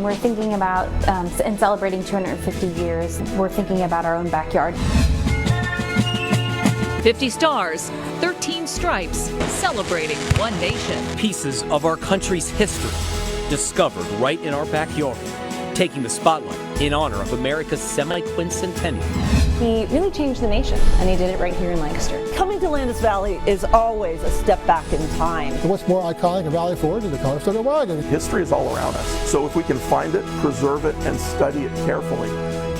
when we're thinking about and celebrating 250 years, we're thinking about our own backyard. 50 stars, 13 stripes, celebrating one nation. Pieces of our country's history discovered right in our backyard, taking the spotlight in honor of America's semi-quincentennial. He really changed the nation, and he did it right here in Lancaster. Coming to Landis Valley is always a step back in time. What's more iconic in Valley Forge than the Conestoga wagon? History is all around us. So if we can find it, preserve it, and study it carefully,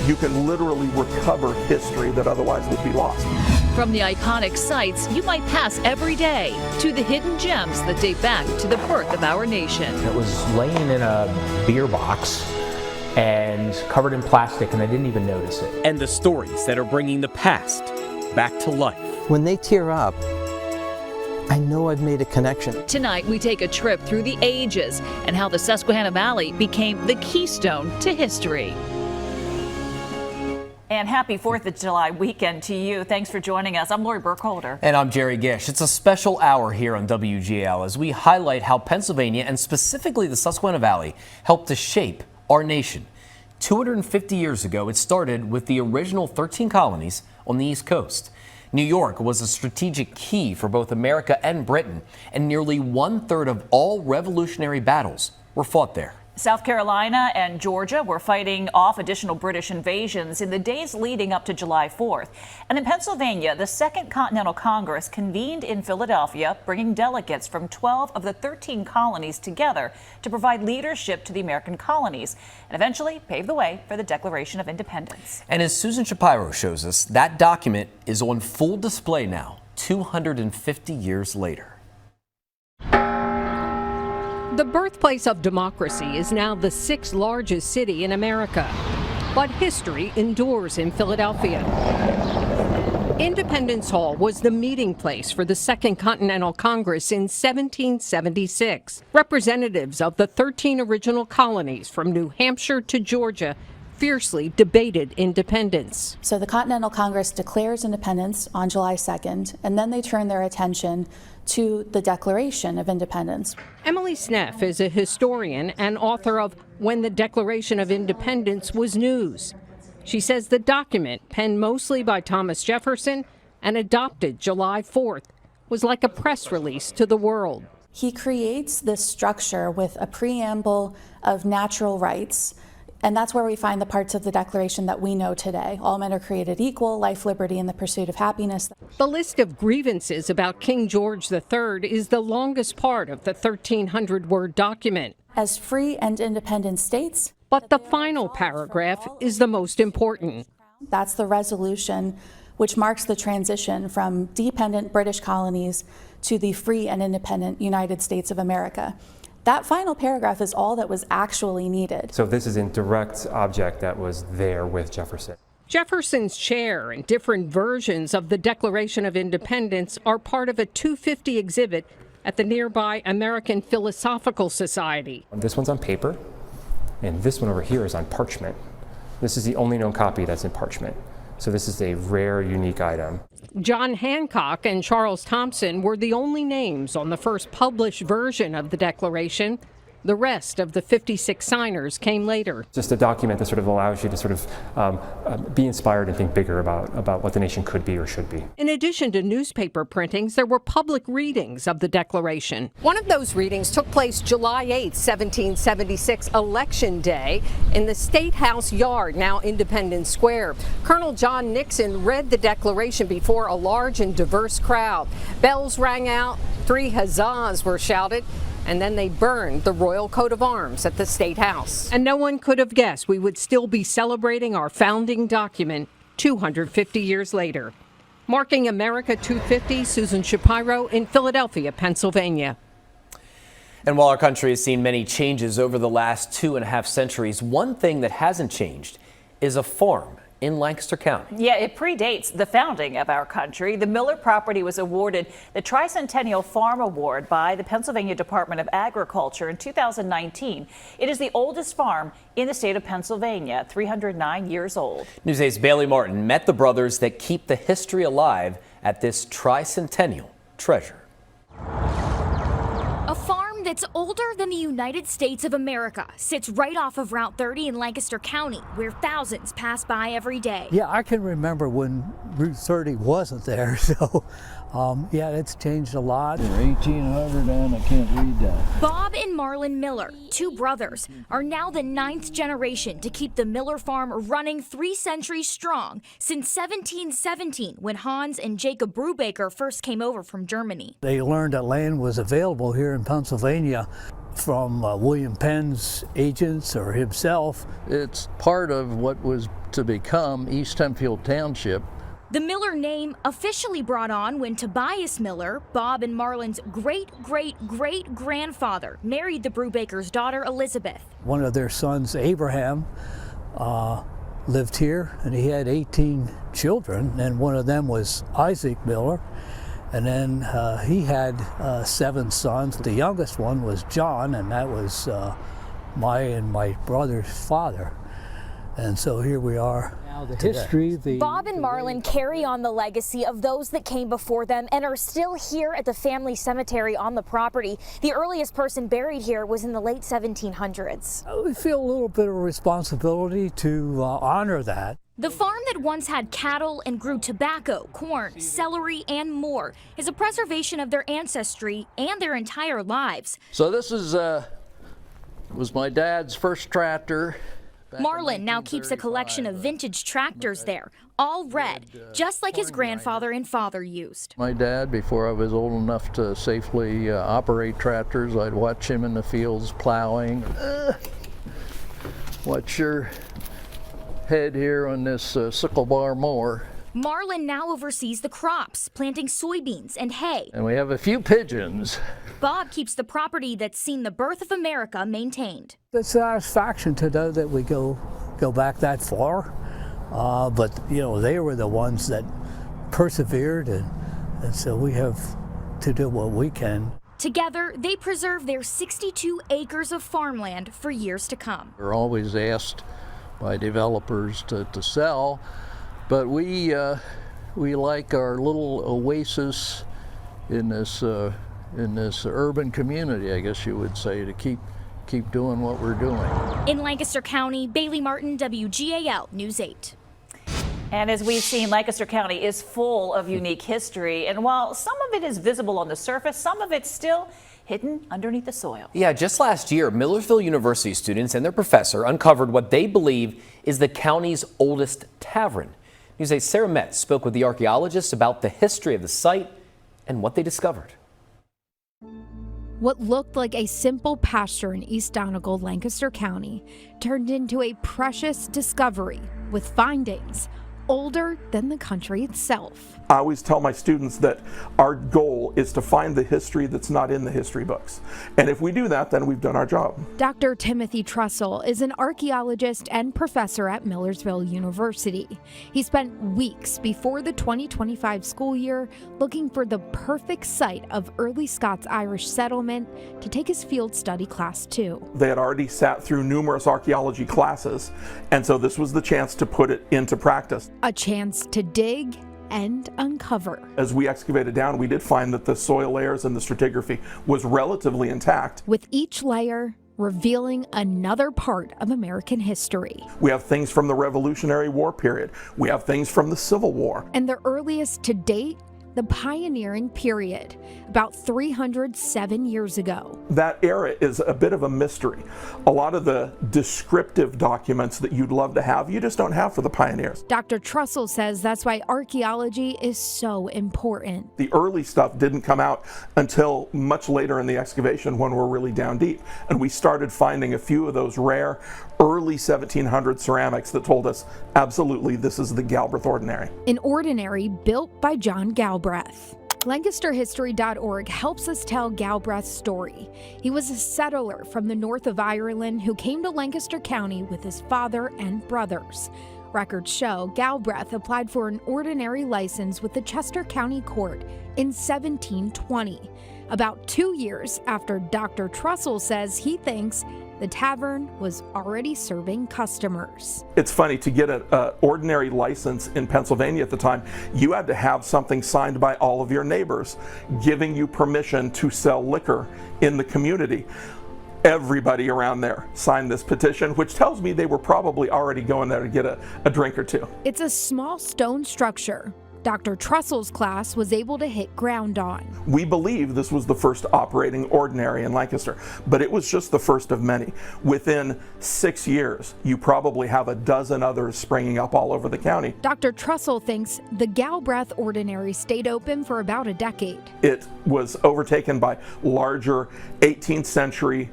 you can literally recover history that otherwise would be lost. From the iconic sites you might pass every day to the hidden gems that date back to the birth of our nation. It was laying in a beer box and covered in plastic, and I didn't even notice it. And the stories that are bringing the past back to life. When they tear up, I know I've made a connection. Tonight we take a trip through the ages and how the Susquehanna Valley became the keystone to history. And happy 4th of July weekend to you. Thanks for joining us. I'm Lori Burkholder. And I'm Jerry Gish. It's a special hour here on WGL as we highlight how Pennsylvania, and specifically the Susquehanna Valley, helped to shape our nation. 250 years ago, it started with the original 13 colonies on the East Coast. New York was a strategic key for both America and Britain, and nearly 1/3 of all revolutionary battles were fought there. South Carolina and Georgia were fighting off additional British invasions in the days leading up to July 4th. And in Pennsylvania, the Second Continental Congress convened in Philadelphia, bringing delegates from 12 of the 13 colonies together to provide leadership to the American colonies and eventually pave the way for the Declaration of Independence. And as Susan Shapiro shows us, that document is on full display now, 250 years later. The birthplace of democracy is now the 6th largest city in America, but history endures in Philadelphia. Independence Hall was the meeting place for the Second Continental Congress in 1776. Representatives of the 13 original colonies from New Hampshire to Georgia fiercely debated independence. So the Continental Congress declares independence on July 2nd, and then they turn their attention to the Declaration of Independence. Emily Sneff is a historian and author of When the Declaration of Independence Was News. She says the document, penned mostly by Thomas Jefferson and adopted July 4th, was like a press release to the world. He creates this structure with a preamble of natural rights, and that's where we find the parts of the Declaration that we know today. All men are created equal, life, liberty, and the pursuit of happiness. The list of grievances about King George III is the longest part of the 1,300-word document. As free and independent states. But the final paragraph is the most important. That's the resolution which marks the transition from dependent British colonies to the free and independent United States of America. That final paragraph is all that was actually needed. So this is in direct object that was there with Jefferson. Jefferson's chair and different versions of the Declaration of Independence are part of a 250 exhibit at the nearby American Philosophical Society. This one's on paper, and this one over here is on parchment. This is the only known copy that's in parchment. So this is a rare, unique item. John Hancock and Charles Thompson were the only names on the first published version of the Declaration. The rest of the 56 signers came later. Just a document that sort of allows you to sort of be inspired and think bigger about what the nation could be or should be. In addition to newspaper printings, there were public readings of the Declaration. One of those readings took place July 8, 1776, Election Day, in the State House yard, now Independence Square. Colonel John Nixon read the Declaration before a large and diverse crowd. Bells rang out, 3 huzzahs were shouted, and then they burned the royal coat of arms at the State House. And no one could have guessed we would still be celebrating our founding document 250 years later. Marking America 250, Susan Shapiro in Philadelphia, Pennsylvania. And while our country has seen many changes over the last 2.5 centuries, one thing that hasn't changed is a farm in Lancaster County. Yeah, it predates the founding of our country. The Miller property was awarded the Tricentennial Farm Award by the Pennsylvania Department of Agriculture in 2019. It is the oldest farm in the state of Pennsylvania, 309 years old. Newsay's Bailey Martin met the brothers that keep the history alive at this tricentennial treasure. A farm that's older than the United States of America sits right off of Route 30 in Lancaster County, where thousands pass by every day. Yeah, I can remember when Route 30 wasn't there, so yeah, it's changed a lot. 1800 and I can't read that. Bob and Marlon Miller, two brothers, are now the 9th generation to keep the Miller farm running 3 centuries strong since 1717, when Hans and Jacob Brubaker first came over from Germany. They learned that land was available here in Pennsylvania from William Penn's agents or himself. It's part of what was to become East Hempfield Township. The Miller name officially brought on when Tobias Miller, Bob and Marlon's great-great-great-grandfather, married the Brubakers' daughter Elizabeth. One of their sons, Abraham, lived here, and he had 18 children, and one of them was Isaac Miller. And then he had 7 sons. The youngest one was John, and that was my brother's father. And so here we are. The history. Bob and Marlon carry on the legacy of those that came before them and are still here at the family cemetery on the property. The earliest person buried here was in the late 1700s. We feel a little bit of a responsibility to honor that. The farm that once had cattle and grew tobacco, corn, celery, and more is a preservation of their ancestry and their entire lives. So this is was my dad's first tractor. Marlon now keeps a collection of vintage tractors there, all red, just like his grandfather and father used. My dad, before I was old enough to safely operate tractors, I'd watch him in the fields plowing. Watch your head here on this sickle bar mower. Marlon now oversees the crops, planting soybeans and hay. And we have a few pigeons. Bob keeps the property that's seen the birth of America maintained. The satisfaction to know that we go back that far, but you know, they were the ones that persevered, and so we have to do what we can. Together, they preserve their 62 acres of farmland for years to come. We're always asked by developers to sell, but we like our little oasis in this urban community, I guess you would say, to keep doing what we're doing. In Lancaster County, Bailey Martin, WGAL News 8. And as we've seen, Lancaster County is full of unique history. And while some of it is visible on the surface, some of it's still hidden underneath the soil. Yeah, just last year, Millersville University students and their professor uncovered what they believe is the county's oldest tavern. News 8's Sarah Metz spoke with the archaeologists about the history of the site and what they discovered. What looked like a simple pasture in East Donegal, Lancaster County, turned into a precious discovery with findings older than the country itself. I always tell my students that our goal is to find the history that's not in the history books. And if we do that, then we've done our job. Dr. Timothy Trussell is an archaeologist and professor at Millersville University. He spent weeks before the 2025 school year looking for the perfect site of early Scots-Irish settlement to take his field study class to. They had already sat through numerous archaeology classes, and so this was the chance to put it into practice. A chance to dig and uncover. As we excavated down, we did find that the soil layers and the stratigraphy was relatively intact. With each layer revealing another part of American history. We have things from the Revolutionary War period. We have things from the Civil War. And the earliest to date, the pioneering period, about 307 years ago. That era is a bit of a mystery. A lot of the descriptive documents that you'd love to have, you just don't have for the pioneers. Dr. Trussell says that's why archaeology is so important. The early stuff didn't come out until much later in the excavation when we're really down deep. And we started finding a few of those rare early 1700 ceramics that told us, absolutely, this is the Galbraith Ordinary. An ordinary built by John Galbraith. LancasterHistory.org helps us tell Galbraith's story. He was a settler from the north of Ireland who came to Lancaster County with his father and brothers. Records show Galbraith applied for an ordinary license with the Chester County Court in 1720. about 2 years after Dr. Trussell says he thinks the tavern was already serving customers. It's funny, to get an ordinary license in Pennsylvania at the time, you had to have something signed by all of your neighbors giving you permission to sell liquor in the community. Everybody around there signed this petition, which tells me they were probably already going there to get a drink or two. It's a small stone structure Dr. Trussell's class was able to hit ground on. We believe this was the first operating ordinary in Lancaster, but it was just the first of many. Within 6 years, you probably have a dozen others springing up all over the county. Dr. Trussell thinks the Galbraith Ordinary stayed open for about a decade. It was overtaken by larger 18th century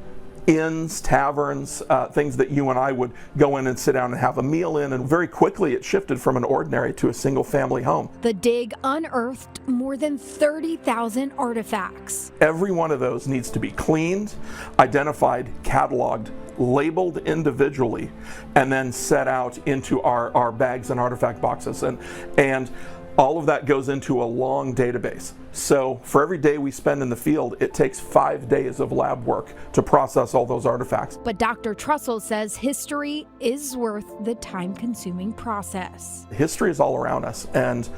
inns, taverns, things that you and I would go in and sit down and have a meal in, and very quickly it shifted from an ordinary to a single family home. The dig unearthed more than 30,000 artifacts. Every one of those needs to be cleaned, identified, cataloged, labeled individually, and then set out into our bags and artifact boxes. And all of that goes into a long database. So for every day we spend in the field, it takes 5 days of lab work to process all those artifacts. But Dr. Trussell says history is worth the time-consuming process. History is all around us, and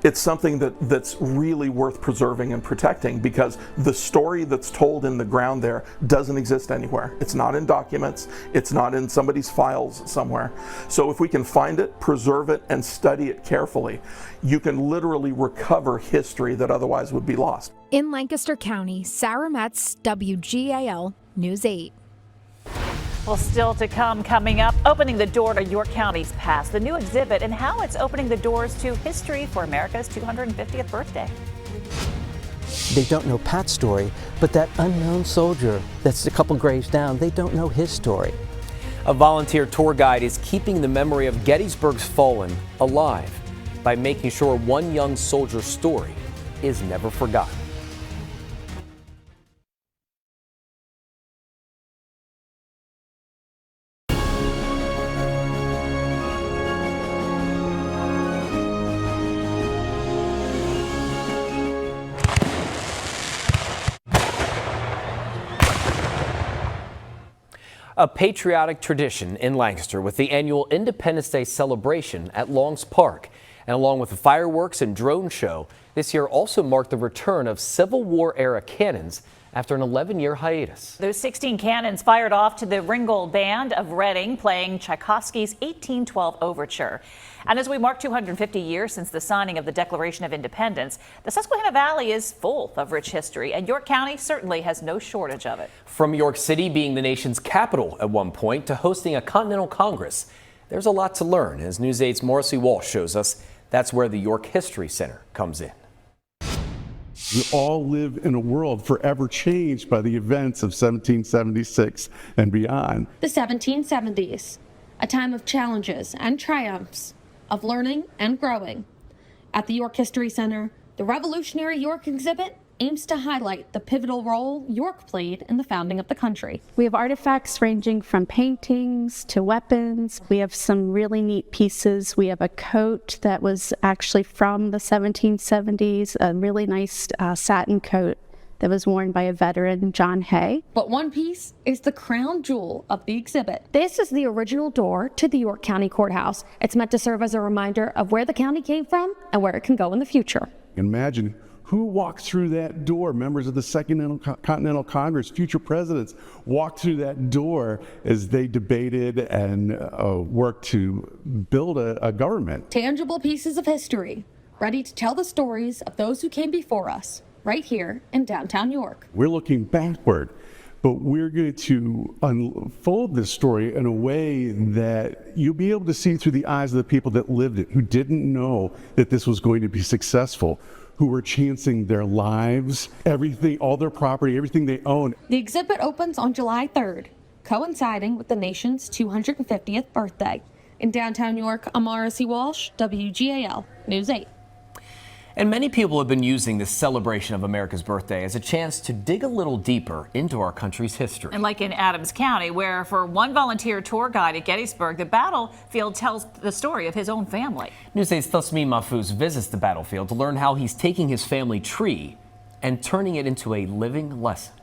it's something that's really worth preserving and protecting, because the story that's told in the ground there doesn't exist anywhere. It's not in documents, it's not in somebody's files somewhere. So if we can find it, preserve it, and study it carefully, you can literally recover history that otherwise would be lost. In Lancaster County, Sarah Metz, WGAL News 8. Well, still to come, coming up, opening the door to York County's past, the new exhibit, and how it's opening the doors to history for America's 250th birthday. They don't know Pat's story, but that unknown soldier that's a couple graves down, they don't know his story. A volunteer tour guide is keeping the memory of Gettysburg's fallen alive by making sure one young soldier's story is never forgotten. A patriotic tradition in Lancaster with the annual Independence Day celebration at Longs Park. And along with the fireworks and drone show, this year also marked the return of Civil War era cannons after an 11-year hiatus. Those 16 cannons fired off to the Ringgold Band of Reading, playing Tchaikovsky's 1812 Overture. And as we mark 250 years since the signing of the Declaration of Independence, the Susquehanna Valley is full of rich history, and York County certainly has no shortage of it. From York City being the nation's capital at one point to hosting a Continental Congress, there's a lot to learn. As News 8's Morrissey Walsh shows us, that's where the York History Center comes in. We all live in a world forever changed by the events of 1776 and beyond. The 1770s, a time of challenges and triumphs, of learning and growing. At the York History Center, the Revolutionary York exhibit aims to highlight the pivotal role York played in the founding of the country. We have artifacts ranging from paintings to weapons. We have some really neat pieces. We have a coat that was actually from the 1770s, a really nice satin coat that was worn by a veteran, John Hay. But one piece is the crown jewel of the exhibit. This is the original door to the York County Courthouse. It's meant to serve as a reminder of where the county came from and where it can go in the future. Imagine who walked through that door. Members of the Second Continental Congress, future presidents, walked through that door as they debated and worked to build a government. Tangible pieces of history, ready to tell the stories of those who came before us, right here in downtown York. We're looking backward, but we're going to unfold this story in a way that you'll be able to see through the eyes of the people that lived it, who didn't know that this was going to be successful, who were chancing their lives, everything, all their property, everything they own. The exhibit opens on July 3rd, coinciding with the nation's 250th birthday. In downtown York, I'm Morrissey Walsh, WGAL News 8. And many people have been using this celebration of America's birthday as a chance to dig a little deeper into our country's history. And like in Adams County, where for one volunteer tour guide at Gettysburg, the battlefield tells the story of his own family. News 8's Thasmin Mahfouz visits the battlefield to learn how he's taking his family tree and turning it into a living lesson.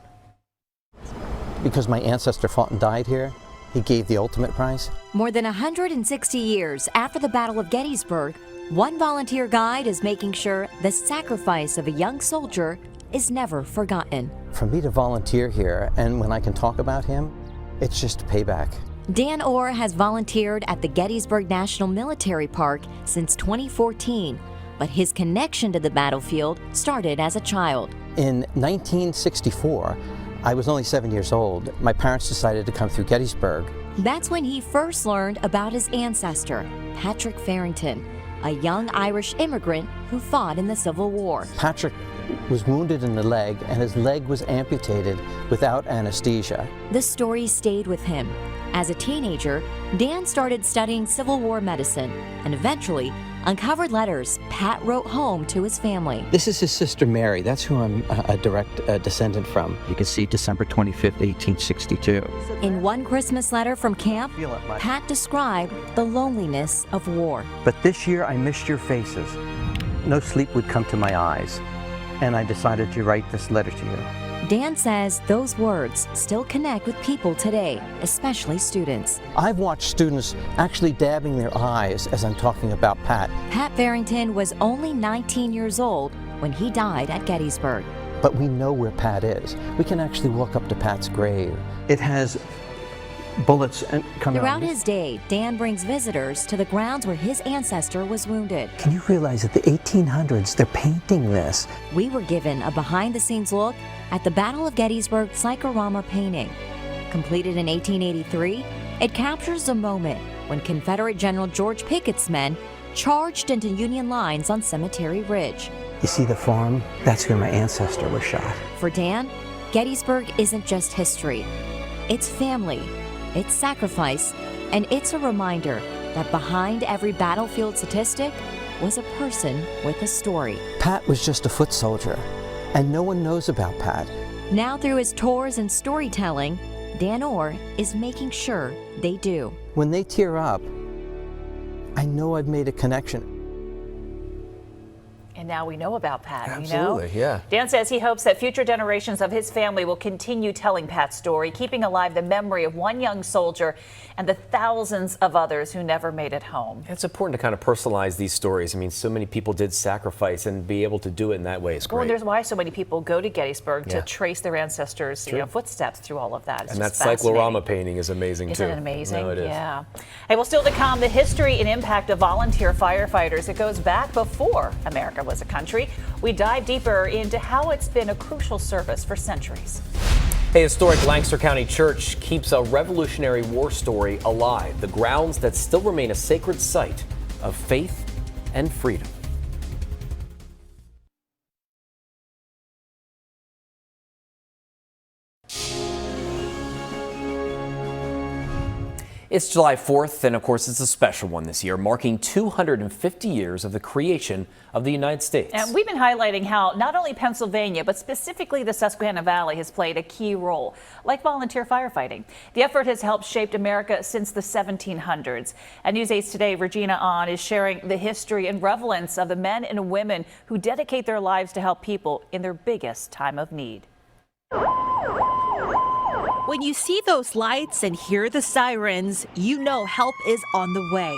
Because my ancestor fought and died here, he gave the ultimate prize. More than 160 years after the Battle of Gettysburg, one volunteer guide is making sure the sacrifice of a young soldier is never forgotten. For me to volunteer here, and when I can talk about him, it's just payback. Dan Orr has volunteered at the Gettysburg National Military Park since 2014, but his connection to the battlefield started as a child. In 1964, I was only 7 years old. My parents decided to come through Gettysburg. That's when he first learned about his ancestor, Patrick Farrington, a young Irish immigrant who fought in the Civil War. Patrick was wounded in the leg, and his leg was amputated without anesthesia. The story stayed with him. As a teenager, Dan started studying Civil War medicine and eventually uncovered letters Pat wrote home to his family. This is his sister Mary. That's who I'm a direct descendant from. You can see December 25th, 1862. In one Christmas letter from camp, Pat described the loneliness of war. But this year I missed your faces. No sleep would come to my eyes, and I decided to write this letter to you. Dan says those words still connect with people today, especially students. I've watched students actually dabbing their eyes as I'm talking about Pat. Pat Farrington was only 19 years old when he died at Gettysburg. But we know where Pat is. We can actually walk up to Pat's grave. It has bullets coming Throughout his day, Dan brings visitors to the grounds where his ancestor was wounded. Can you realize that the 1800s, they're painting this? We were given a behind-the-scenes look at the Battle of Gettysburg cyclorama painting. Completed in 1883, it captures a moment when Confederate General George Pickett's men charged into Union lines on Cemetery Ridge. You see the farm? That's where my ancestor was shot. For Dan, Gettysburg isn't just history. It's family, it's sacrifice, and it's a reminder that behind every battlefield statistic was a person with a story. Pat was just a foot soldier, and no one knows about Pat. Now through his tours and storytelling, Dan Orr is making sure they do. When they tear up, I know I've made a connection. And now we know about Pat. Absolutely, you know? yeah. Dan says he hopes that future generations of his family will continue telling Pat's story, keeping alive the memory of one young soldier and the thousands of others who never made it home. It's important to kind of personalize these stories. I mean, so many people did sacrifice, and be able to do it in that way is great. Well, there's why so many people go to Gettysburg to trace their ancestors' footsteps through all of that. It's and that just fascinating. cyclorama painting is amazing too. Isn't it amazing? No, it is. Yeah. Hey, well, still to come, the history and impact of volunteer firefighters. It goes back before America was a country. We dive deeper into how it's been a crucial service for centuries. A historic Lancaster County church keeps a Revolutionary War story alive. The grounds that still remain a sacred site of faith and freedom. It's July 4th, and of course it's a special one this year, marking 250 years of the creation of the United States. And we've been highlighting how not only Pennsylvania, but specifically the Susquehanna Valley has played a key role, like volunteer firefighting. The effort has helped shape America since the 1700s. At News 8's Today, Regina Ahn is sharing the history and relevance of the men and women who dedicate their lives to help people in their biggest time of need. When you see those lights and hear the sirens, you know help is on the way.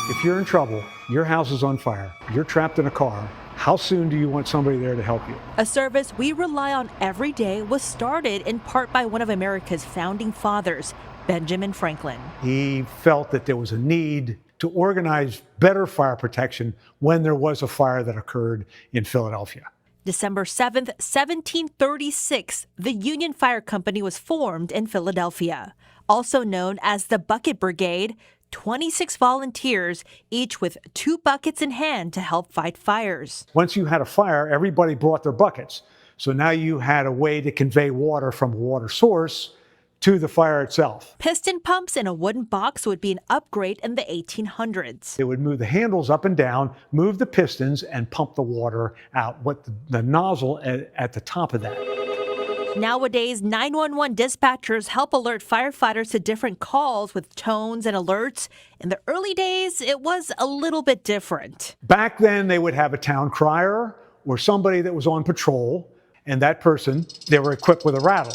If you're in trouble, your house is on fire, you're trapped in a car, how soon do you want somebody there to help you? A service we rely on every day was started in part by one of America's founding fathers, Benjamin Franklin. He felt that there was a need to organize better fire protection when there was a fire that occurred in Philadelphia. December 7th, 1736, the Union Fire Company was formed in Philadelphia. Also known as the Bucket Brigade, 26 volunteers, each with 2 buckets in hand to help fight fires. Once you had a fire, everybody brought their buckets. So now you had a way to convey water from a water source to the fire itself. Piston pumps in a wooden box would be an upgrade in the 1800s. It would move the handles up and down, move the pistons, and pump the water out with the nozzle at the top of that. Nowadays, 911 dispatchers help alert firefighters to different calls with tones and alerts. In the early days, it was a little bit different. Back then, they would have a town crier were somebody that was on patrol, and that person, they were equipped with a rattle.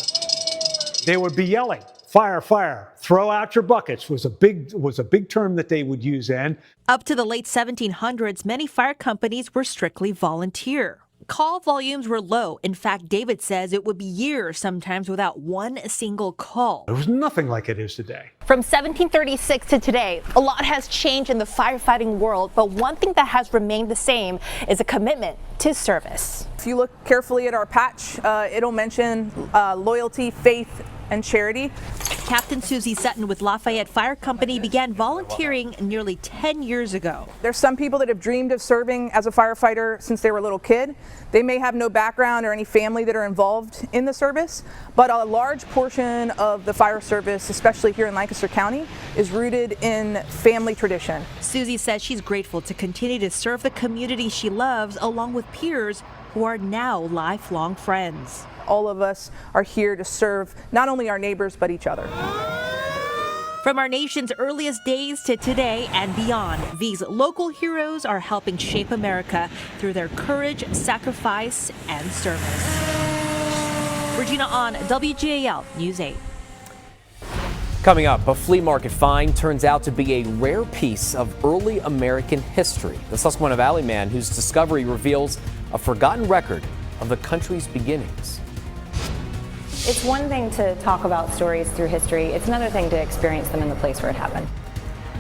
They would be yelling, "Fire, fire, throw out your buckets," was a big term that they would use then. Up to the late 1700s, many fire companies were strictly volunteer. Call volumes were low. In fact, David says it would be years sometimes without one single call. It was nothing like it is today. From 1736 to today, a lot has changed in the firefighting world, but one thing that has remained the same is a commitment to service. If you look carefully at our patch, it'll mention loyalty, faith, and charity. Captain Susie Sutton with Lafayette Fire Company began volunteering nearly 10 years ago. There's some people that have dreamed of serving as a firefighter since they were a little kid. They may have no background or any family that are involved in the service, but a large portion of the fire service, especially here in Lancaster County, is rooted in family tradition. Susie says she's grateful to continue to serve the community she loves along with peers who are now lifelong friends. All of us are here to serve not only our neighbors, but each other. From our nation's earliest days to today and beyond, these local heroes are helping shape America through their courage, sacrifice, and service. Regina On, WGAL News 8. Coming up, a flea market find turns out to be a rare piece of early American history. The Susquehanna Valley man whose discovery reveals a forgotten record of the country's beginnings. It's one thing to talk about stories through history. It's another thing to experience them in the place where it happened.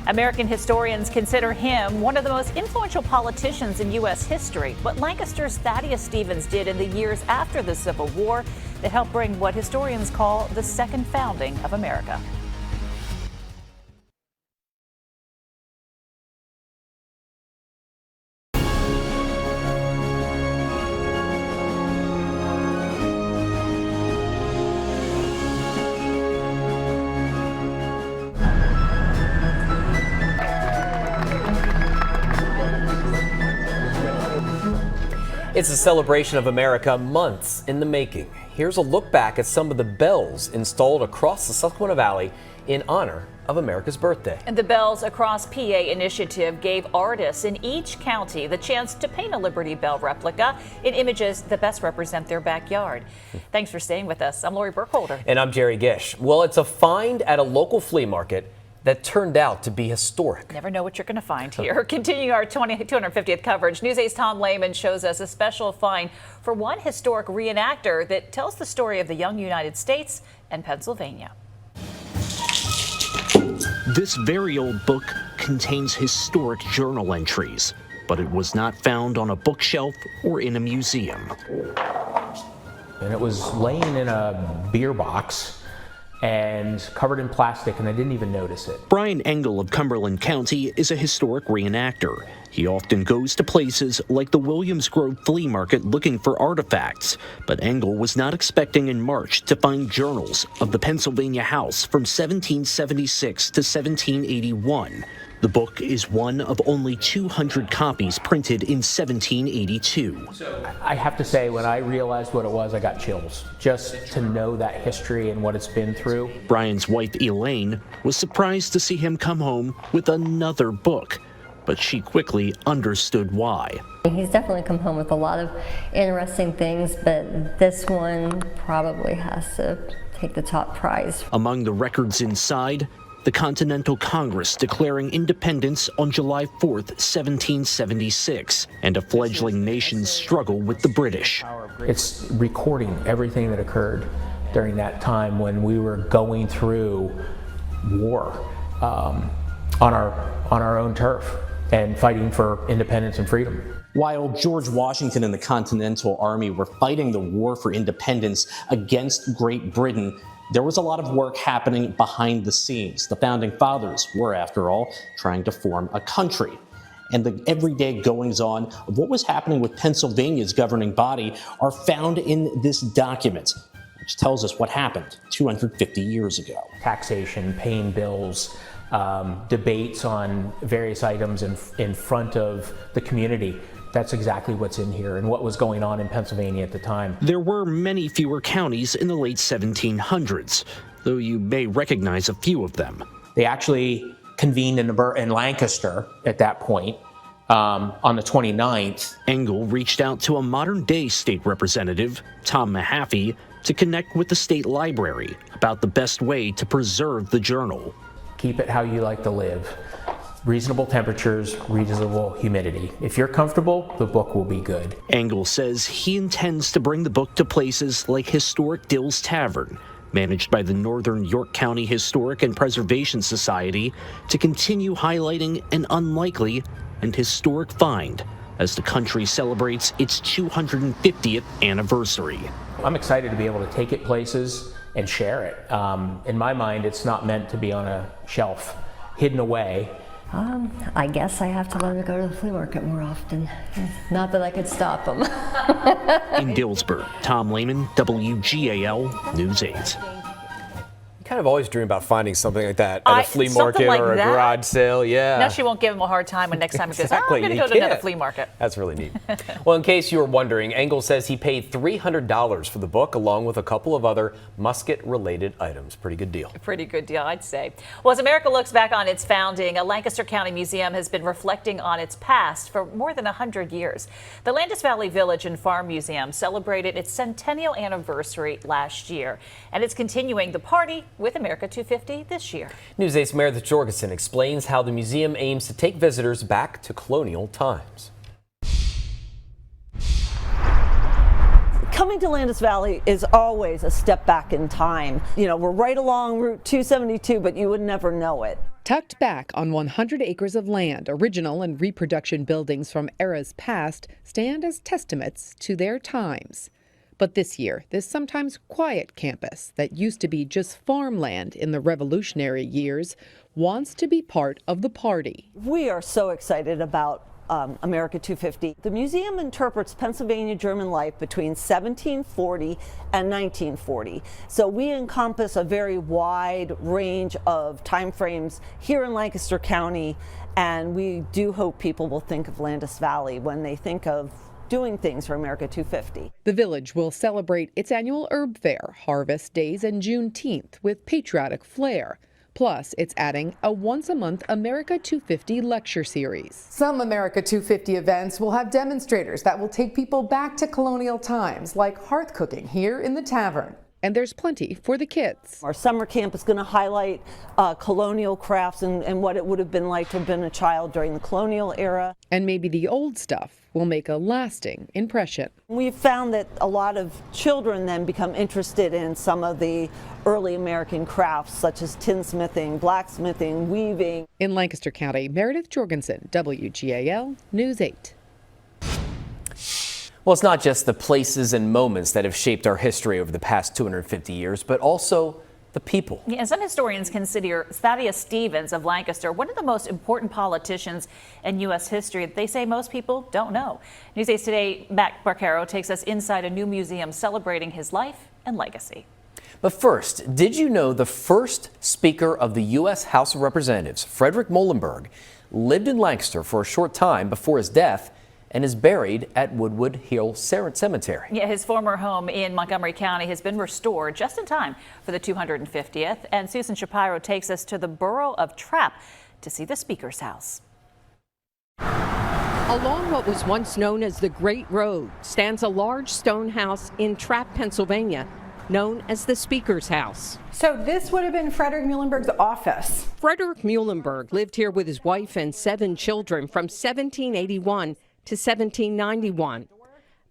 American historians consider him one of the most influential politicians in U.S. history. What Lancaster's Thaddeus Stevens did in the years after the Civil War that helped bring what historians call the second founding of America. It's a celebration of America months in the making. Here's a look back at some of the bells installed across the Susquehanna Valley in honor of America's birthday. And the Bells Across PA initiative gave artists in each county the chance to paint a Liberty Bell replica in images that best represent their backyard. Thanks for staying with us. I'm Lori Burkholder. And I'm Jerry Gish. Well, it's a find at a local flea market that turned out to be historic. Never know what you're going to find here. Continuing our 250th coverage, News 8's Tom Lehman shows us a special find for one historic reenactor that tells the story of the young United States and Pennsylvania. This very old book contains historic journal entries, but it was not found on a bookshelf or in a museum. And it was laying in a beer box and covered in plastic, and I didn't even notice it. Brian Engel of Cumberland County is a historic reenactor. He often goes to places like the Williams Grove Flea Market looking for artifacts, but Engel was not expecting in March to find journals of the Pennsylvania House from 1776 to 1781. The book is one of only 200 copies printed in 1782. I have to say, when I realized what it was, I got chills. Just to know that history and what it's been through. Brian's wife, Elaine, was surprised to see him come home with another book, but she quickly understood why. He's definitely come home with a lot of interesting things, but this one probably has to take the top prize. Among the records inside, the Continental Congress declaring independence on July 4th, 1776, and a fledgling nation's struggle with the British. It's recording everything that occurred during that time when we were going through war on our own turf and fighting for independence and freedom. While George Washington and the Continental Army were fighting the war for independence against Great Britain, there was a lot of work happening behind the scenes. The founding fathers were, after all, trying to form a country. And the everyday goings-on of what was happening with Pennsylvania's governing body are found in this document, which tells us what happened 250 years ago. Taxation, paying bills, debates on various items in front of the community. That's exactly what's in here and what was going on in Pennsylvania at the time. There were many fewer counties in the late 1700s, though you may recognize a few of them. They actually convened in Lancaster at that point on the 29th. Engel reached out to a modern-day state representative, Tom Mahaffey, to connect with the state library about the best way to preserve the journal. Keep it how you like to live. Reasonable temperatures, reasonable humidity. If you're comfortable, the book will be good. Engel says he intends to bring the book to places like historic Dill's Tavern, managed by the Northern York County Historic and Preservation Society, to continue highlighting an unlikely and historic find as the country celebrates its 250th anniversary. I'm excited to be able to take it places and share it. In my mind, it's not meant to be on a shelf, hidden away. I guess I have to learn to go to the flea market more often. Not that I could stop them. In Dillsburg, Tom Lehman, WGAL News 8. Kind of always dream about finding something like that at a flea market or a garage sale. Yeah. Now she won't give him a hard time when next time he goes, Exactly. I'm going to go to another flea market. That's really neat. Well, in case you were wondering, Engel says he paid $300 for the book along with a couple of other musket-related items. Pretty good deal. Pretty good deal, I'd say. Well, as America looks back on its founding, a Lancaster County museum has been reflecting on its past for more than 100 years. The Landis Valley Village and Farm Museum celebrated its centennial anniversary last year, and it's continuing the party with America 250 this year. News 8's Meredith Jorgensen explains how the museum aims to take visitors back to colonial times. Coming to Landis Valley is always a step back in time. You know, we're right along Route 272, but you would never know it. Tucked back on 100 acres of land, original and reproduction buildings from eras past stand as testaments to their times. But this year, this sometimes quiet campus that used to be just farmland in the Revolutionary years wants to be part of the party. We are so excited about America 250. The museum interprets Pennsylvania German life between 1740 and 1940. So we encompass a very wide range of time frames here in Lancaster County, and we do hope people will think of Landis Valley when they think of doing things for America 250. The village will celebrate its annual herb fair, harvest days, and Juneteenth with patriotic flair. Plus, it's adding a once-a-month America 250 lecture series. Some America 250 events will have demonstrators that will take people back to colonial times, like hearth cooking here in the tavern. And there's plenty for the kids. Our summer camp is going to highlight colonial crafts and what it would have been like to have been a child during the colonial era. And maybe the old stuff will make a lasting impression. We've found that a lot of children then become interested in some of the early American crafts, such as tinsmithing, blacksmithing, weaving. In Lancaster County, Meredith Jorgensen, WGAL News 8. Well, it's not just the places and moments that have shaped our history over the past 250 years, but also the people. Yeah, some historians consider Thaddeus Stevens of Lancaster one of the most important politicians in U.S. history. They say most people don't know. News 8 Today, Matt Barcaro takes us inside a new museum celebrating his life and legacy. But first, did you know the first Speaker of the U.S. House of Representatives, Frederick Muhlenberg, lived in Lancaster for a short time before his death and is buried at Woodwood Hill Cemetery. Yeah, his former home in Montgomery County has been restored just in time for the 250th. And Susan Shapiro takes us to the borough of Trapp to see the Speaker's house. Along what was once known as the Great Road stands a large stone house in Trapp, Pennsylvania, known as the Speaker's house. So this would have been Frederick Muhlenberg's office. Frederick Muhlenberg lived here with his wife and 7 children from 1781 to 1791.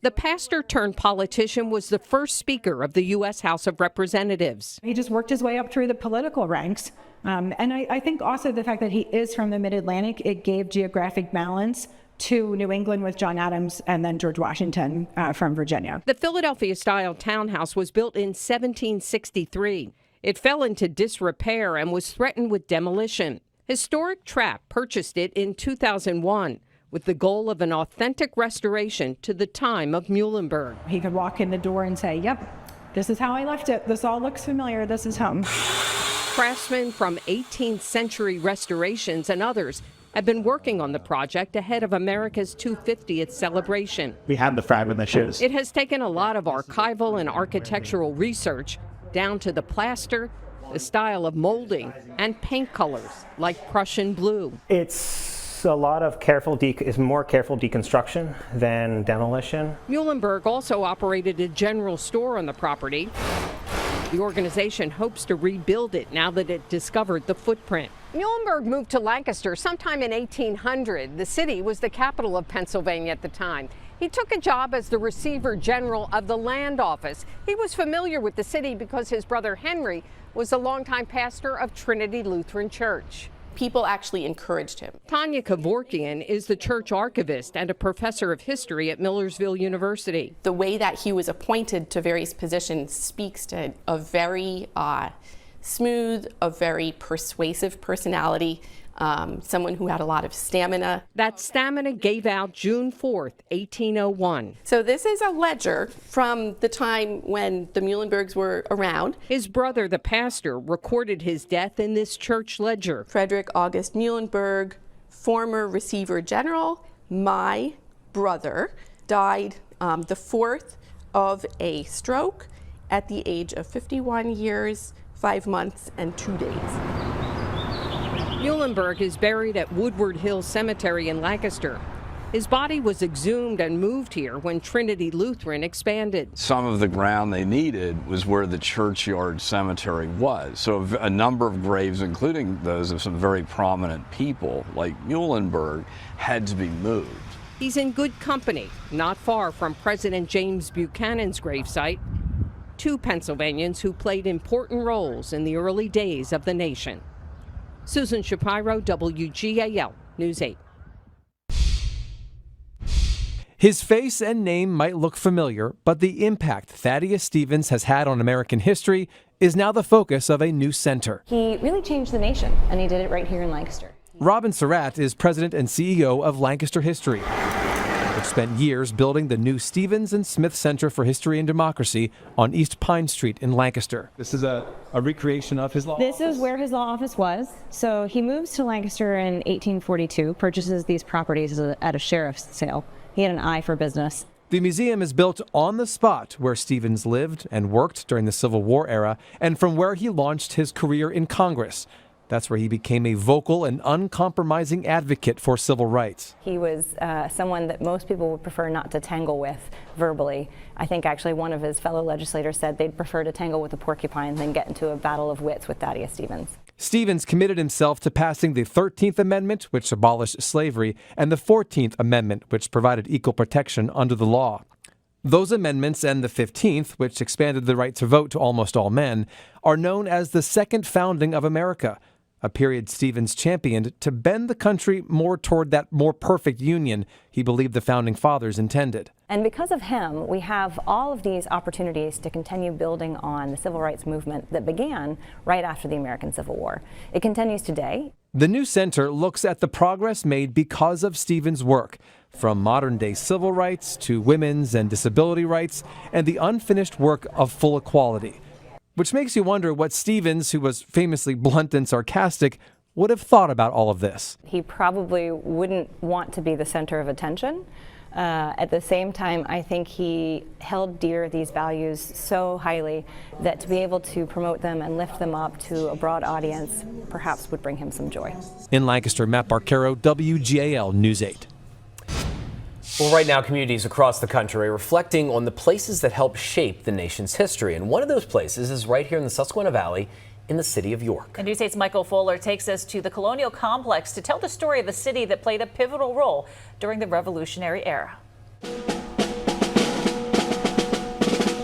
The pastor turned politician was the first Speaker of the U.S. House of Representatives. He just worked his way up through the political ranks. And I think also the fact that he is from the Mid-Atlantic, it gave geographic balance to New England with John Adams and then George Washington from Virginia. The Philadelphia-style townhouse was built in 1763. It fell into disrepair and was threatened with demolition. Historic Trapp purchased it in 2001. With the goal of an authentic restoration to the time of Muhlenberg. He could walk in the door and say, yep, this is how I left it. This all looks familiar. This is home. Craftsmen from 18th century restorations and others have been working on the project ahead of America's 250th celebration. We have the fragment that shows. It has taken a lot of archival and architectural research down to the plaster, the style of molding, and paint colors like Prussian blue. It's It's a lot of more careful deconstruction than demolition. Muhlenberg also operated a general store on the property. The organization hopes to rebuild it now that it discovered the footprint. Muhlenberg moved to Lancaster sometime in 1800. The city was the capital of Pennsylvania at the time. He took a job as the receiver general of the land office. He was familiar with the city because his brother Henry was a longtime pastor of Trinity Lutheran Church. People actually encouraged him. Tanya Kevorkian is the church archivist and a professor of history at Millersville University. The way that he was appointed to various positions speaks to a very smooth, a very persuasive personality, someone who had a lot of stamina. That stamina gave out June 4th, 1801. So this is a ledger from the time when the Muhlenbergs were around. His brother, the pastor, recorded his death in this church ledger. Frederick August Muhlenberg, former receiver general, my brother, died the 4th of a stroke at the age of 51 years, 5 months, and 2 days. Muhlenberg is buried at Woodward Hill Cemetery in Lancaster. His body was exhumed and moved here when Trinity Lutheran expanded. Some of the ground they needed was where the churchyard cemetery was. So a number of graves, including those of some very prominent people like Muhlenberg, had to be moved. He's in good company, not far from President James Buchanan's gravesite. 2 Pennsylvanians who played important roles in the early days of the nation. Susan Shapiro, WGAL News 8. His face and name might look familiar, but the impact Thaddeus Stevens has had on American history is now the focus of a new center. He really changed the nation, and he did it right here in Lancaster. Robin Surratt is president and CEO of Lancaster History, which spent years building the new Stevens and Smith Center for History and Democracy on East Pine Street in Lancaster. This is a recreation of his law office? This is where his law office was. So he moves to Lancaster in 1842, purchases these properties at a sheriff's sale. He had an eye for business. The museum is built on the spot where Stevens lived and worked during the Civil War era, and from where he launched his career in Congress. That's where he became a vocal and uncompromising advocate for civil rights. He was someone that most people would prefer not to tangle with verbally. I think actually one of his fellow legislators said they'd prefer to tangle with a porcupine than get into a battle of wits with Thaddeus Stevens. Stevens committed himself to passing the 13th Amendment, which abolished slavery, and the 14th Amendment, which provided equal protection under the law. Those amendments and the 15th, which expanded the right to vote to almost all men, are known as the Second Founding of America, a period Stevens championed to bend the country more toward that more perfect union he believed the Founding Fathers intended. And because of him, we have all of these opportunities to continue building on the civil rights movement that began right after the American Civil War. It continues today. The new center looks at the progress made because of Stevens' work, from modern-day civil rights to women's and disability rights, and the unfinished work of full equality. Which makes you wonder what Stevens, who was famously blunt and sarcastic, would have thought about all of this. He probably wouldn't want to be the center of attention. At the same time, I think he held dear these values so highly that to be able to promote them and lift them up to a broad audience perhaps would bring him some joy. In Lancaster, Matt Barquero, WGAL News 8. Well, right now, communities across the country are reflecting on the places that help shape the nation's history. And one of those places is right here in the Susquehanna Valley in the city of York. And News 8's Michael Fuller takes us to the Colonial Complex to tell the story of a city that played a pivotal role during the Revolutionary era.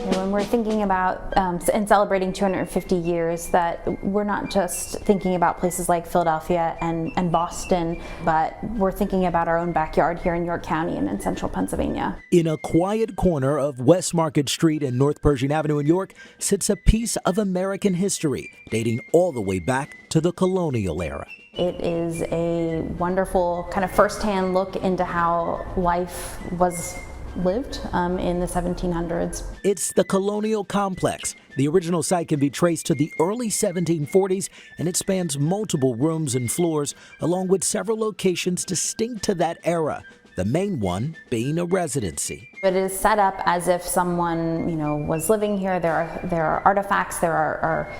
When we're thinking about and celebrating 250 years, that we're not just thinking about places like Philadelphia and Boston, but we're thinking about our own backyard here in York County and in central Pennsylvania. In a quiet corner of West Market Street and North Pershing Avenue in York sits a piece of American history dating all the way back to the colonial era. It is a wonderful kind of firsthand look into how life was lived in the 1700s. It's the Colonial Complex. The original site can be traced to the early 1740s, and it spans multiple rooms and floors, along with several locations distinct to that era, the main one being a residency. It is set up as if someone, was living here. There are artifacts, there are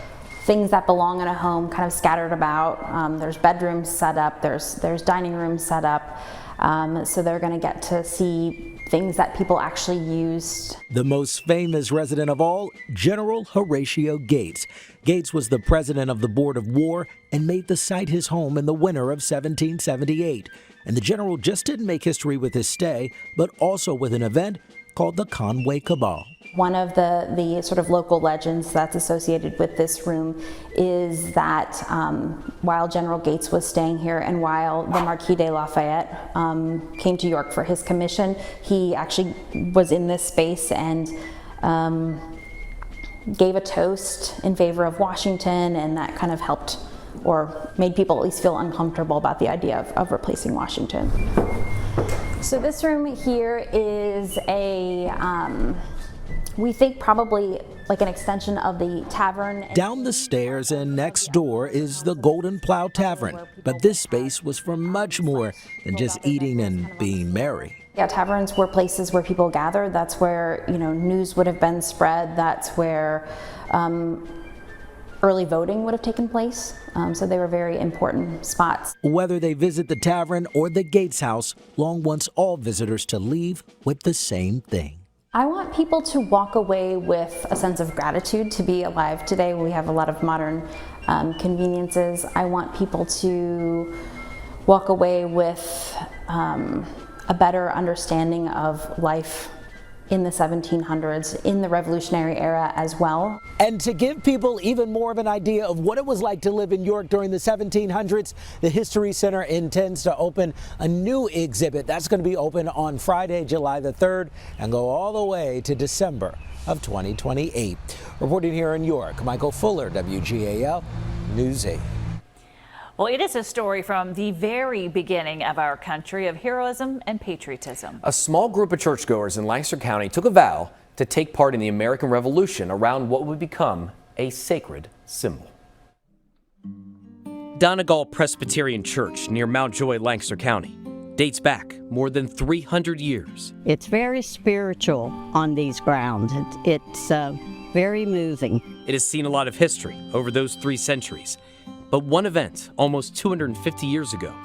things that belong in a home kind of scattered about. There's bedrooms set up, there's dining rooms set up, so they're going to get to see things that people actually used. The most famous resident of all, General Horatio Gates. Gates was the president of the Board of War and made the site his home in the winter of 1778. And the general just didn't make history with his stay, but also with an event called the Conway Cabal. One of the sort of local legends that's associated with this room is that while General Gates was staying here and while the Marquis de Lafayette came to York for his commission, he actually was in this space and gave a toast in favor of Washington, and that kind of helped or made people at least feel uncomfortable about the idea of replacing Washington. So this room here is we think probably like an extension of the tavern. Down the stairs and next door is the Golden Plow Tavern, but this space was for much more than just eating and being merry. Yeah, taverns were places where people gathered. That's where, news would have been spread. That's where early voting would have taken place. So they were very important spots. Whether they visit the tavern or the Gates house, Long wants all visitors to leave with the same thing. I want people to walk away with a sense of gratitude to be alive today. We have a lot of modern conveniences. I want people to walk away with a better understanding of life in the 1700s, in the Revolutionary era as well. And to give people even more of an idea of what it was like to live in York during the 1700s, the History Center intends to open a new exhibit. That's going to be open on Friday, July the 3rd, and go all the way to December of 2028. Reporting here in York, Michael Fuller, WGAL News 8. Well, it is a story from the very beginning of our country of heroism and patriotism. A small group of churchgoers in Lancaster County took a vow to take part in the American Revolution around what would become a sacred symbol. Donegal Presbyterian Church near Mount Joy, Lancaster County, dates back more than 300 years. It's very spiritual on these grounds. It's very moving. It has seen a lot of history over those 3 centuries. But one event, almost 250 years ago,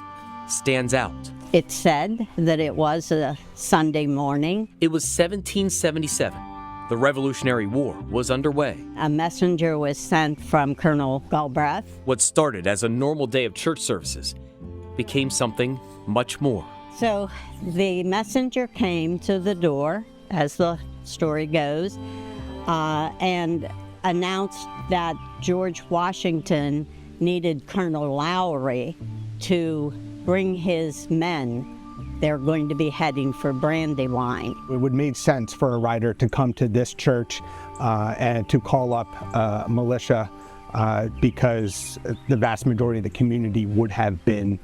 stands out. It's said that it was a Sunday morning. It was 1777. The Revolutionary War was underway. A messenger was sent from Colonel Galbraith. What started as a normal day of church services became something much more. So the messenger came to the door, as the story goes, and announced that George Washington needed Colonel Lowry to bring his men. They're going to be heading for Brandywine. It would make sense for a writer to come to this church and to call up militia because the vast majority of the community would have been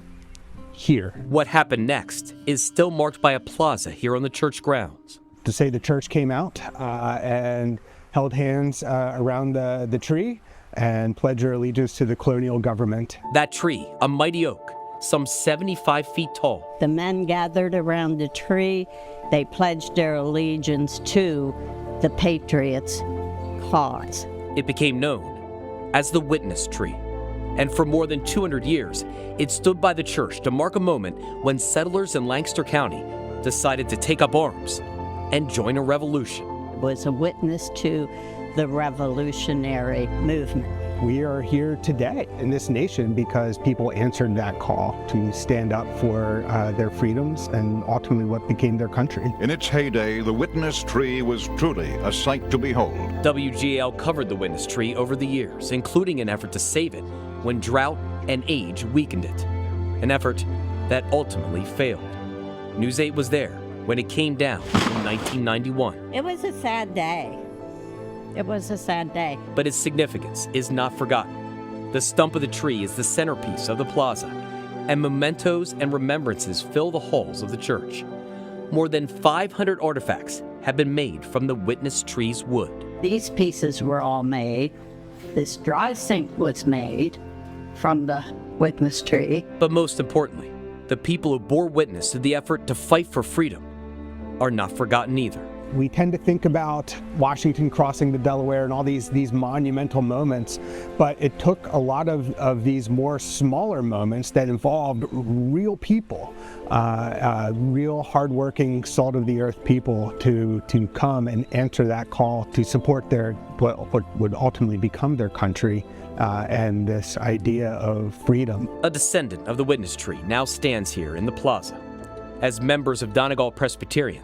here. What happened next is still marked by a plaza here on the church grounds. To say the church came out and held hands around the tree and pledge their allegiance to the colonial government. That tree, a mighty oak, some 75 feet tall. The men gathered around the tree. They pledged their allegiance to the Patriots' cause. It became known as the Witness Tree. And for more than 200 years, it stood by the church to mark a moment when settlers in Lancaster County decided to take up arms and join a revolution. It was a witness to the revolutionary movement. We are here today in this nation because people answered that call to stand up for their freedoms and ultimately what became their country. In its heyday, the Witness Tree was truly a sight to behold. WGAL covered the Witness Tree over the years, including an effort to save it when drought and age weakened it, an effort that ultimately failed. News 8 was there when it came down in 1991. It was a sad day. It was a sad day. But its significance is not forgotten. The stump of the tree is the centerpiece of the plaza, and mementos and remembrances fill the halls of the church. More than 500 artifacts have been made from the Witness Tree's wood. These pieces were all made. This dry sink was made from the Witness Tree. But most importantly, the people who bore witness to the effort to fight for freedom are not forgotten either. We tend to think about Washington crossing the Delaware and all these monumental moments, but it took a lot of these more smaller moments that involved real people, real hardworking, salt-of-the-earth people to come and answer that call to support what would ultimately become their country. And this idea of freedom. A descendant of the witness tree now stands here in the plaza as members of Donegal Presbyterian,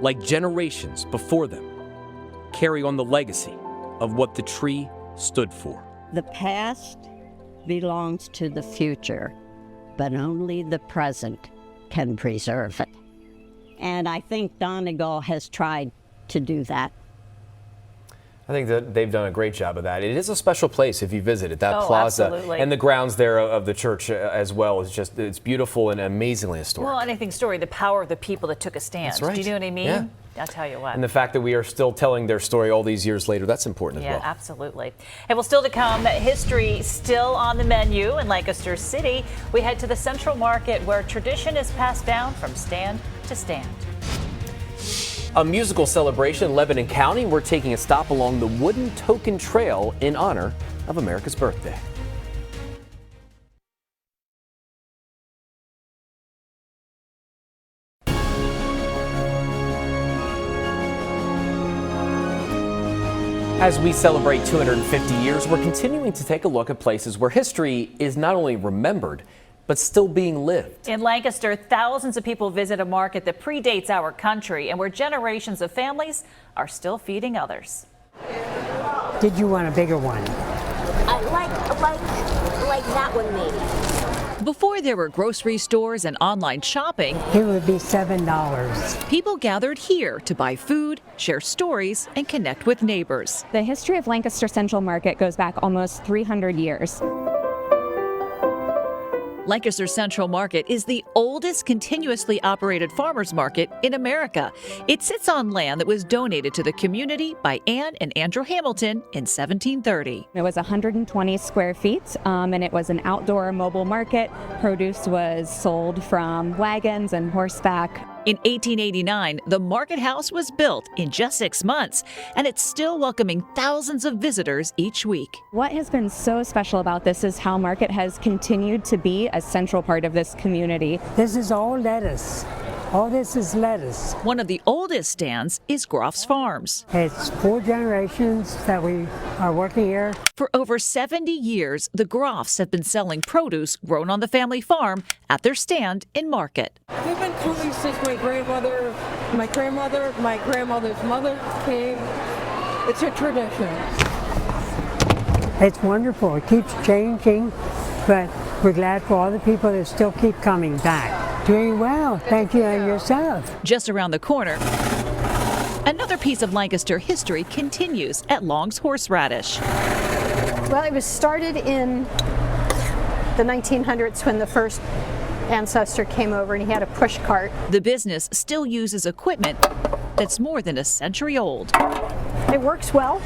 like generations before them, carry on the legacy of what the tree stood for. The past belongs to the future, but only the present can preserve it. And I think Donegal has tried to do that. I think that they've done a great job of that. It is a special place if you visit it, that plaza. Absolutely. And the grounds there of the church as well is just, it's beautiful and amazingly historic. Well, and I think, Story, the power of the people that took a stand. That's right. Do you know what I mean? Yeah. I'll tell you what. And the fact that we are still telling their story all these years later, that's important as well. Yeah, absolutely. And well, still to come, history still on the menu in Lancaster City. We head to the Central Market where tradition is passed down from stand to stand. A musical celebration in Lebanon County. We're taking a stop along the Wooden Token Trail in honor of America's birthday. As we celebrate 250 years, we're continuing to take a look at places where history is not only remembered, but still being lived. In Lancaster, thousands of people visit a market that predates our country and where generations of families are still feeding others. Did you want a bigger one? Like that one maybe. Before there were grocery stores and online shopping, It would be $7. people gathered here to buy food, share stories, and connect with neighbors. The history of Lancaster Central Market goes back almost 300 years. Lancaster Central Market is the oldest continuously operated farmers market in America. It sits on land that was donated to the community by Anne and Andrew Hamilton in 1730. It was 120 square feet, and it was an outdoor mobile market. Produce was sold from wagons and horseback. In 1889, the market house was built in just 6 months, and it's still welcoming thousands of visitors each week. What has been so special about this is how Market has continued to be a central part of this community. This is all lettuce. All this is lettuce. One of the oldest stands is Groff's Farms. It's 4 generations that we are working here. For over 70 years, the Groffs have been selling produce grown on the family farm at their stand in Market. They've been coming since my grandmother's mother came. It's a tradition. It's wonderful. It keeps changing, but we're glad for all the people that still keep coming back. Doing well. Thank you, and yourself. Just around the corner, another piece of Lancaster history continues at Long's Horseradish. Well, it was started in the 1900s when the first ancestor came over and he had a push cart. The business still uses equipment that's more than a century old. It works well,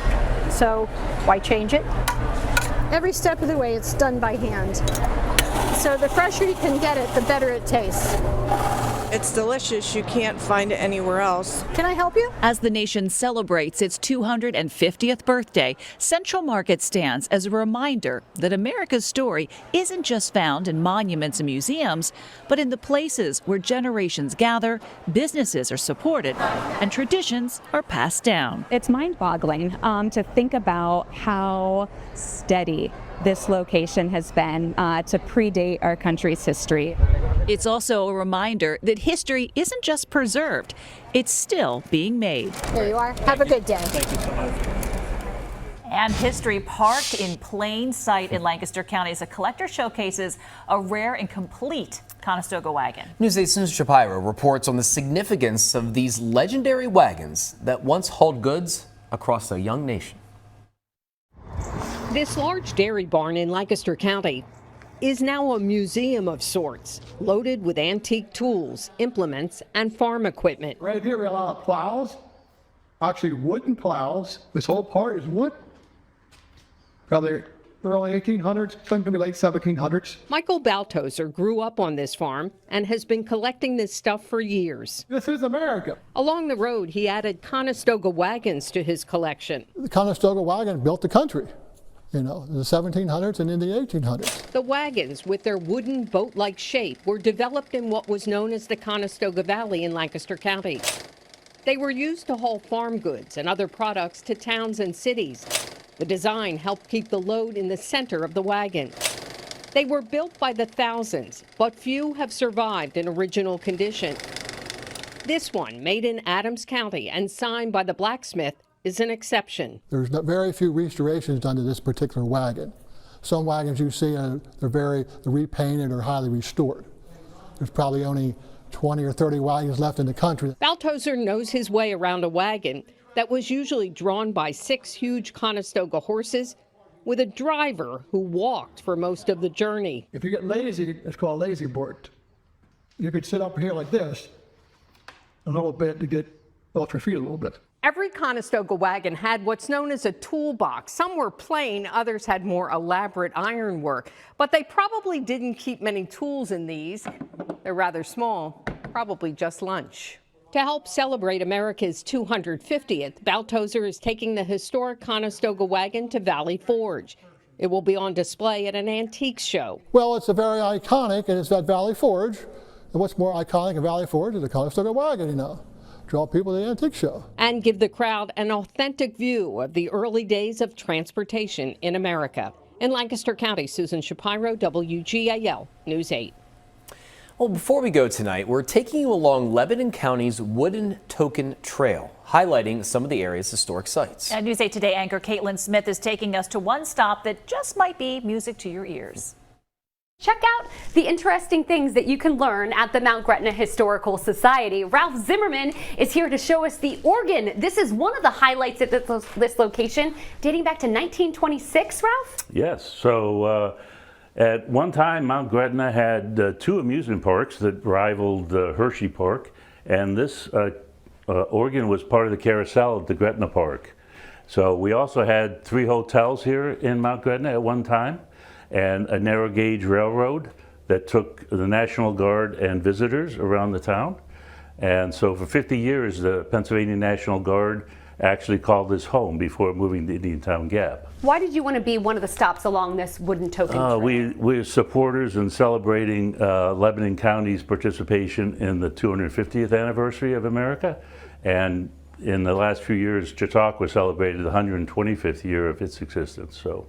so why change it? Every step of the way it's done by hand. So the fresher you can get it, the better it tastes. It's delicious. You can't find it anywhere else. Can I help you? As the nation celebrates its 250th birthday, Central Market stands as a reminder that America's story isn't just found in monuments and museums, but in the places where generations gather, businesses are supported, and traditions are passed down. It's mind-boggling to think about how steady this location has been to predate our country's history. It's also a reminder that history isn't just preserved, it's still being made. There you are. Have a good day. Thank you so much. And history parked in plain sight in Lancaster County as a collector showcases a rare and complete Conestoga wagon. Newsday's Susan Shapiro reports on the significance of these legendary wagons that once hauled goods across a young nation. This large dairy barn in Lancaster County is now a museum of sorts, loaded with antique tools, implements, and farm equipment. Right here we have a lot of plows, actually wooden plows. This whole part is wood. Probably early 1800s, some could be late 1700s. Michael Baltoser grew up on this farm and has been collecting this stuff for years. This is America. Along the road, he added Conestoga wagons to his collection. The Conestoga wagon built the country, in the 1700s and in the 1800s. The wagons, with their wooden boat-like shape, were developed in what was known as the Conestoga Valley in Lancaster County. They were used to haul farm goods and other products to towns and cities. The design helped keep the load in the center of the wagon. They were built by the thousands, but few have survived in original condition. This one, made in Adams County and signed by the blacksmith, is an exception. There's very few restorations done to this particular wagon. Some wagons you see, they're repainted or highly restored. There's probably only 20 or 30 wagons left in the country. Baltoser knows his way around a wagon that was usually drawn by 6 huge Conestoga horses with a driver who walked for most of the journey. If you get lazy, it's called lazy board. You could sit up here like this a little bit to get off your feet a little bit. Every Conestoga wagon had what's known as a toolbox. Some were plain, others had more elaborate ironwork. But they probably didn't keep many tools in these. They're rather small, probably just lunch. To help celebrate America's 250th, Baltoser is taking the historic Conestoga wagon to Valley Forge. It will be on display at an antiques show. Well, it's a very iconic, and it's at Valley Forge. And what's more iconic than Valley Forge is the Conestoga wagon, Draw people to the antique show. And give the crowd an authentic view of the early days of transportation in America. In Lancaster County, Susan Shapiro, WGAL News 8. Well, before we go tonight, we're taking you along Lebanon County's Wooden Token Trail, highlighting some of the area's historic sites. And News 8 Today anchor Caitlin Smith is taking us to one stop that just might be music to your ears. Check out the interesting things that you can learn at the Mount Gretna Historical Society. Ralph Zimmerman is here to show us the organ. This is one of the highlights at this location, dating back to 1926, Ralph? Yes. So at one time, Mount Gretna had 2 amusement parks that rivaled Hershey Park, and this organ was part of the carousel at the Gretna Park. So we also had 3 hotels here in Mount Gretna at one time, and a narrow gauge railroad that took the National Guard and visitors around the town. And so for 50 years, the Pennsylvania National Guard actually called this home before moving to Indiantown Gap. Why did you want to be one of the stops along this wooden token trail? We're supporters in celebrating Lebanon County's participation in the 250th anniversary of America. And in the last few years, Chautauqua celebrated the 125th year of its existence. So.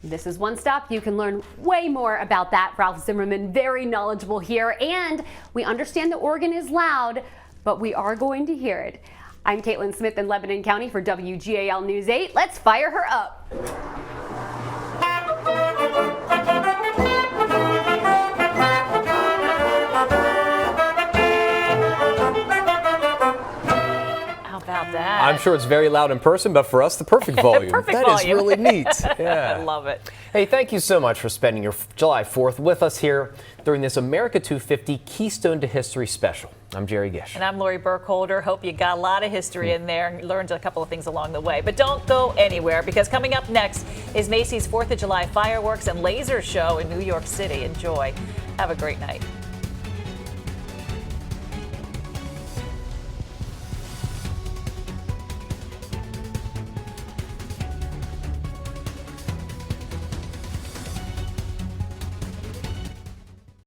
This is one stop. You can learn way more about that. Ralph Zimmerman, very knowledgeable here. And we understand the organ is loud, but we are going to hear it. I'm Caitlin Smith in Lebanon County for WGAL News 8. Let's fire her up. That. I'm sure it's very loud in person, but for us, the perfect volume. Perfect volume. Is really neat. Yeah. I love it. Hey, thank you so much for spending your July 4th with us here during this America 250 Keystone to History special. I'm Jerry Gish. And I'm Lori Burkholder. Hope you got a lot of history in there and learned a couple of things along the way. But don't go anywhere, because coming up next is Macy's 4th of July fireworks and laser show in New York City. Enjoy. Have a great night.